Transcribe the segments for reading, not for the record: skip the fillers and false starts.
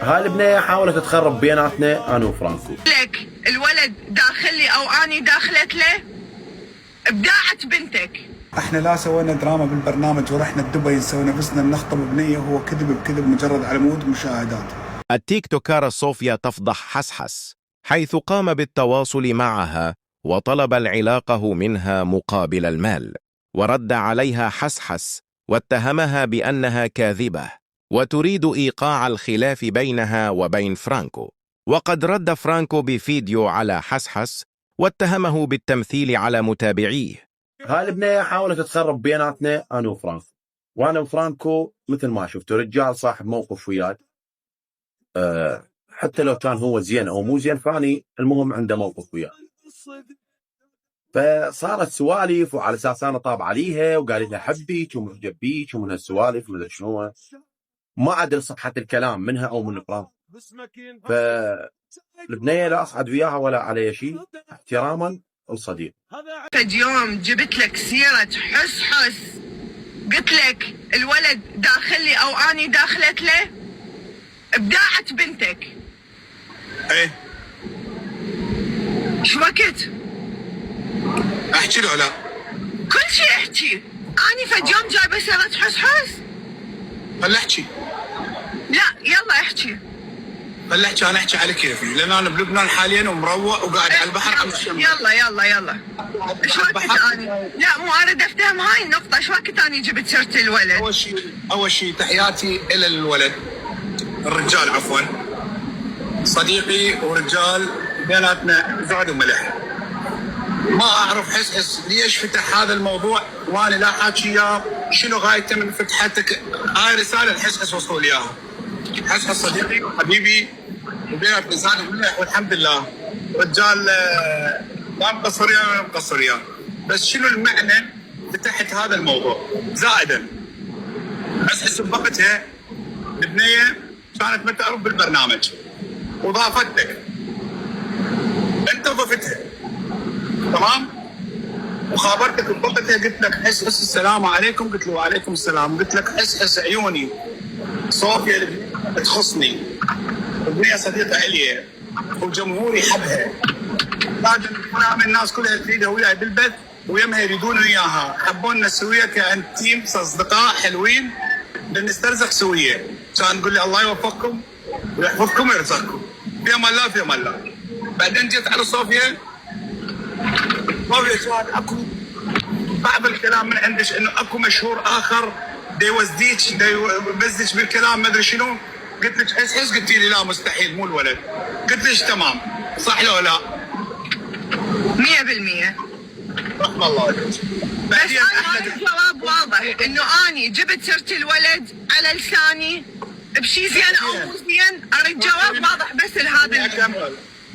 هاي البنية حاولت تخرب بيناتنا انا وفرانكو. لك الولد داخلي او اني داخلت له ابداعت بنتك. احنا لا سوينا دراما بالبرنامج ورحنا دبي نسوي نفسنا بنخطب بنيه، هو كذب بكذب مجرد على مود مشاهدات. التيك توكارة صوفيا تفضح حسحس حيث قام بالتواصل معها وطلب العلاقة منها مقابل المال، ورد عليها حسحس واتهمها بأنها كاذبة وتريد إيقاع الخلاف بينها وبين فرانكو. وقد رد فرانكو بفيديو على حسحس واتهمه بالتمثيل على متابعيه. هاي البنية حاولت تخرب بيناتنا انا وفرانكو، وانا وفرانكو مثل ما شفتوا رجال صاحب موقف وياي. حتى لو كان هو زين او مو زين فاني المهم عنده موقف وياي. فصارت سوالف وعلى اساس انا طاب عليها وقال لها حبيك ومعجب بيك ومن هالسوالف ومدري شنو. ما ادري صحة الكلام منها او من فرانكو. فالبنية لا اصعد وياها ولا علي شيء احتراما للصديق. فد يوم جبت لك سيرة حس قلت لك الولد داخلي او اني داخلت له ابداعت بنتك. ايه شو وقت؟ احكي له لا؟ كل شيء احكي. اني فد يوم جايبه سيرة حس. خلي احكي. لا يلا احكي. خلي احكي، انا احكي على كيفي لان انا بلبنان حاليا ومروق وقاعد على البحر على الشمال. يلا شو وقت اني؟ لا مو اريد افتهم هاي النقطة، شو وقت اني جبت سيرة الولد؟ اول شيء تحياتي الى الولد الرجال عفوا، صديقي ورجال بيناتنا زاد وملح. ما اعرف حس ليش فتح هذا الموضوع وانا لا حاكي اياه، شنو غايته من فتحتك؟ هاي رساله لحس وصلوا لي اياها. حس صديقي وحبيبي وبيناتنا زاد وملح والحمد لله. رجال لا مقصر ولا مقصر، بس شنو المعنى فتحت هذا الموضوع؟ زائدا حس بوقتها البنيه كانت ما تعرف بالبرنامج وضافتك انت ضفتها تمام، وخابرتك بوقتها قلت لك حس السلام عليكم، قلت له وعليكم السلام، قلت لك حس عيوني صوفيا اللي تخصني البنيه صديقه الي وجمهوري حبها، لازم كلام الناس كلها تريدها وياي بالبث ويمها يريدون وياها، حبونا سويه كانتيم اصدقاء حلوين بنسترزق سويه، كان نقول لي الله يوفقكم ويحفظكم ويرزقكم في امان الله في امان الله. بعدين جيت على صوفيا كان اكو بعض الكلام من عندش انه اكو مشهور اخر يوزديك يبزدك بالكلام ما ادري شنو، قلت لك حس قلت لي لا مستحيل مو الولد، قلت لك تمام صح لو لا؟ 100%. رحم الله. بس انا الجواب واضح انه اني جبت سيرة الولد على لساني بشي زين او مو زين، اريد جواب واضح بس لهذا.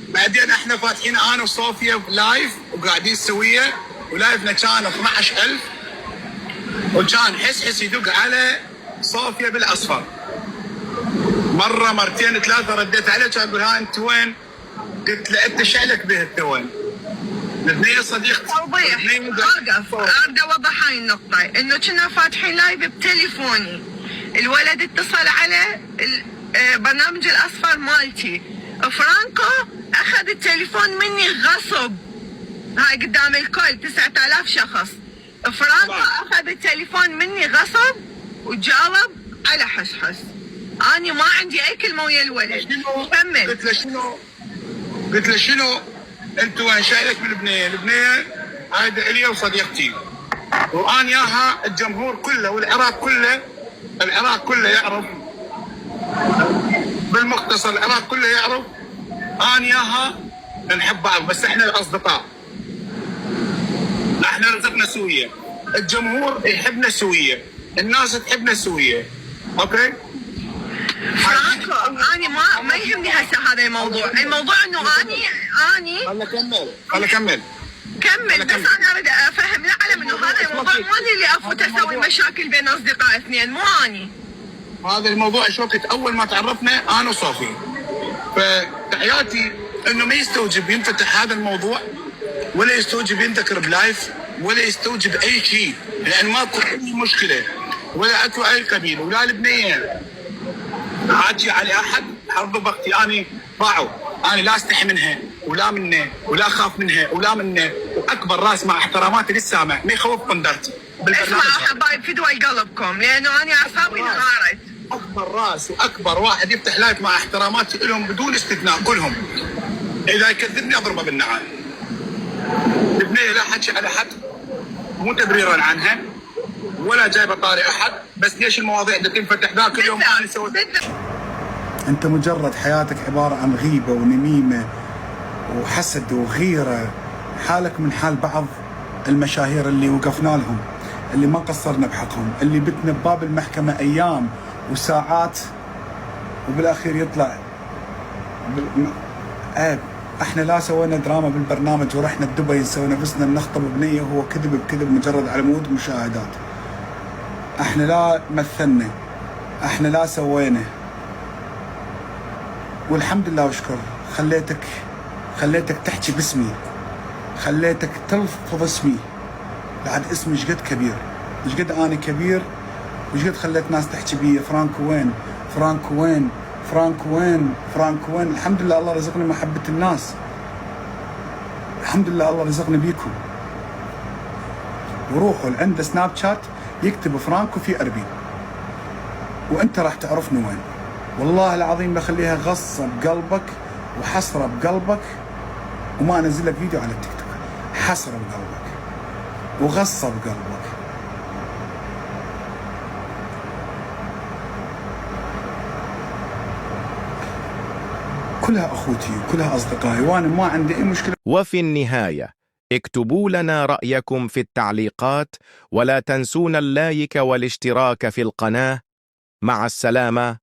بعدين احنا فاتحين انا وصوفيا لايف وقاعدين سويه ولايفنا كان 12000 وكان حس يدق على صوفيا بالاصفر مره مرتين ثلاثه، رديت عليه كان يقول ها انت وين؟ قلت له انت شعلك به انت وين؟ البنيه صديقتي. توضيح اوقف اريد اوضح هاي النقطه، انه كنا فاتحين لايف بتليفوني، الولد اتصل على برنامج الاصفر مالتي، فرانكو اخذ التليفون مني غصب، هاي قدام الكل 9000 شخص، فرانكو اخذ التليفون مني غصب وجاوب على حس. اني ما عندي اي كلمه ويا الولد. كمل. قلت له شنو انت وين شايلك من البنيه هاي الي وصديقتي وان ياها الجمهور كله والعراق كله يعرف بالمختصر، العراق كله يعرف ان ياها نحب بعض، بس احنا الاصدقاء احنا رزقنا سويه، الجمهور يحبنا سويه، الناس تحبنا سويه. اوكي فرانكو اني ما يهمني هسه هذا الموضوع انه اني خلنا كمل بس انا اريد افهم العالم انه هذا الموضوع مو اللي افوت اسوي مشاكل بين اصدقاء اثنين، مو اني. هذا الموضوع شوكت اول ما تعرفنا انا وصوفي، فتحياتي انه ما يستوجب ينفتح هذا الموضوع ولا يستوجب ينذكر بلايف ولا يستوجب اي شيء، لان ماكو اي مشكله ولا اكو اي قبيله ولا البنيه عاجي على احد حرب بختي اني ضاعوا، انا لا استحي منها ولا منه ولا اخاف منها ولا منه، واكبر راس مع احتراماتي للسامع ما يخوف قندرتي. اسمعوا حبايب فدوا قلبكم لانه انا اعصابي انهارت. اكبر راس واكبر واحد يفتح لايف مع احتراماتي لهم بدون استثناء كلهم، اذا يكذبني اضربه بالنعال. البنيه لا حكي على حد مو تبريرا عنها ولا جايبه طاري احد، بس ليش المواضيع اللي تنفتح ذاك اليوم انا سويت. انت مجرد حياتك عباره عن غيبه ونميمه وحسد وغيره، حالك من حال بعض المشاهير اللي وقفنا لهم، اللي ما قصرنا بحقهم، اللي بتنا بباب المحكمه ايام وساعات وبالاخير يطلع عيب. احنا لا سوينا دراما بالبرنامج ورحنا دبي نسوي نفسنا نخطب بنيه وهو كذب بكذب مجرد على مود مشاهدات. احنا لا مثلنا، احنا لا سوينا، والحمد لله واشكر خليتك تحكي باسمي، خليتك تلفظ اسمي. بعد اسمي شقد كبير، شقد انا كبير، وشقد خليت ناس تحكي بي فرانكو وين فرانكو وين فرانكو وين فرانكو وين. الحمد لله الله رزقني محبة الناس، الحمد لله الله رزقني بيكم. وروحوا اللي عنده سناب شات يكتب فرانكو في أربين وانت راح تعرفني وين. والله العظيم بخليها غصة بقلبك وحسرة بقلبك، وما انزل لك فيديو على التيك توك. حسرة بقلبك وغصة بقلبك. كلها اخوتي وكلها اصدقائي وانا ما عندي اي مشكلة. وفي النهاية اكتبوا لنا رأيكم في التعليقات، ولا تنسونا اللايك والاشتراك في القناة. مع السلامة.